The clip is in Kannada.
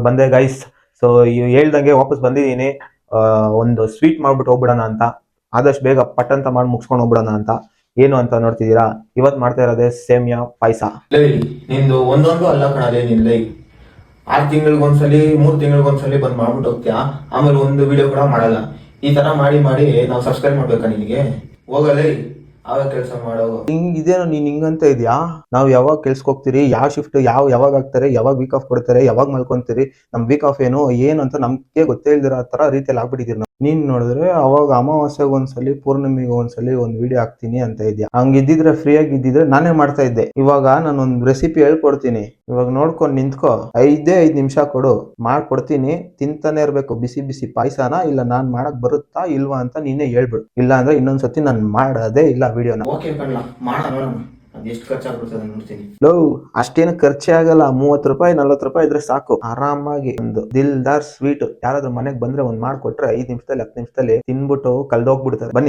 ಬಂದೆ ಗೈಸ್. ಸೊ ಹೇಳ್ದಂಗೆ ವಾಪಸ್ ಬಂದಿದ್ದೀನಿ. ಒಂದು ಸ್ವೀಟ್ ಮಾಡ್ಬಿಟ್ಟು ಹೋಗ್ಬಿಡೋಣ ಅಂತ, ಆದಷ್ಟು ಬೇಗ ಪಟ್ ಅಂತ ಮಾಡಿ ಮುಗಿಸ್ಕೊಂಡು ಹೋಗ್ಬಿಡೋಣ ಅಂತ. ಏನು ಅಂತ ನೋಡ್ತಿದ್ದೀರಾ, ಇವತ್ ಮಾಡ್ತಾ ಇರೋದೇ ಸೇಮಿಯಾ ಪಾಯಸ. ನಿಂದು ಒಂದೊಂದು ಅಲ್ಲ ಕಣಲೆ, ನಿಂದ 6 ತಿಂಗಳಿಗೊಂದ್ಸಲಿ 3 ತಿಂಗಳಿಗೊಂದ್ಸಲಿ ಬಂದ್ ಮಾಡ್ಬಿಟ್ಟು ಹೋಗ್ತೀಯಾ, ಆಮೇಲೆ ಒಂದು ವಿಡಿಯೋ ಕೂಡ ಮಾಡಲ್ಲ. ಈ ತರ ಮಾಡಿ ಮಾಡಿ ನಾವು ಸಬ್ಸ್ಕ್ರೈಬ್ ಮಾಡ್ಬೇಕಾ ನಿನಗೆ? ಹೋಗಲೇ ಆಗ ಕೆಲಸ ಮಾಡೋ. ಇದೇನೋ ನೀನ್ ಹಿಂಗಂತ ಇದ್ಯಾ? ನಾವ್ ಯಾವಾಗ ಕೆಲ್ಸಕ್ಕೆ ಹೋಗ್ತೀರಿ, ಯಾವ ಶಿಫ್ಟ್ ಯಾವಾಗ ಆಗ್ತಾರೆ, ಯಾವಾಗ ವೀಕ್ ಆಫ್ ಕೊಡ್ತಾರೆ, ಯಾವಾಗ ಮಲ್ಕೊಂತೀರಿ, ನಮ್ ವೀಕ್ ಆಫ್ ಏನು ಅಂತ ನಮ್ಗೆ ಗೊತ್ತೇ ಇಲ್ದಿರೋ ತರ ರೀತಿಯಲ್ಲಿ ಆಗ್ಬಿಟ್ಟಿದೀರಿ. ನೀನ್ ನೋಡಿದ್ರೆ ಅವಾಗ ಅಮಾವಾಸ್ಯೆಗೆ ಒಂದ್ಸಲಿ, ಪೂರ್ಣಿಮೆಗೆ ಒಂದ್ಸಲಿ ಒಂದ್ ವಿಡಿಯೋ ಹಾಕ್ತೀನಿ ಅಂತ ಇದ್ಯಾ. ಹಂಗಿದ್ದಿದ್ರೆ ಫ್ರೀ ಆಗಿ ಇದ್ದಿದ್ರೆ ನಾನೇ ಮಾಡ್ತಾ ಇದ್ದೆ. ಇವಾಗ ನಾನೊಂದ್ ರೆಸಿಪಿ ಹೇಳ್ಕೊಡ್ತೀನಿ, ಇವಾಗ ನೋಡ್ಕೊಂಡ್ ನಿಂತ್ಕೋ. 5 ನಿಮಿಷ ಕೊಡು, ಮಾಡ್ಕೊಡ್ತೀನಿ. ತಿಂತಾನೆ ಇರ್ಬೇಕು ಬಿಸಿ ಬಿಸಿ ಪಾಯಸನ. ಇಲ್ಲ ನಾನ್ ಮಾಡಕ್ ಬರುತ್ತಾ ಇಲ್ವಾ ಅಂತ ನೀನೇ ಹೇಳ್ಬಿಡು. ಇಲ್ಲ ಅಂದ್ರೆ ಇನ್ನೊಂದ್ಸತಿ ನಾನ್ ಮಾಡೋದೇ ಇಲ್ಲ ವಿಡಿಯೋನ. ಓಕೆ ಕಣ್ಣ, ಮಾಡೋಣ. ಅದೆಷ್ಟು ಖರ್ಚಾಗ್ಬಿಡ್ತದೆ ನೋಡ್ತೀನಿ. ಲೋ, ಅಷ್ಟೇನು ಖರ್ಚೆ ಆಗಲ್ಲ. 30 ರೂಪಾಯಿ 40 ರೂಪಾಯಿ ಇದ್ರೆ ಸಾಕು. ಆರಾಮಾಗಿ ಒಂದು ದಿಲ್ದಾರ್ ಸ್ವೀಟ್ ಯಾರಾದ್ರೂ ಮನೆಗ್ ಬಂದ್ರೆ ಒಂದ್ ಮಾಡ್ಕೊಟ್ರೆ 5 ನಿಮಿಷದಲ್ಲಿ 10 ನಿಮಿಷದಲ್ಲಿ ತಿನ್ಬಿಟ್ಟು ಕಲ್ದೋಗ್ಬಿಡ್ತಾರೆ. ಬನ್ನಿ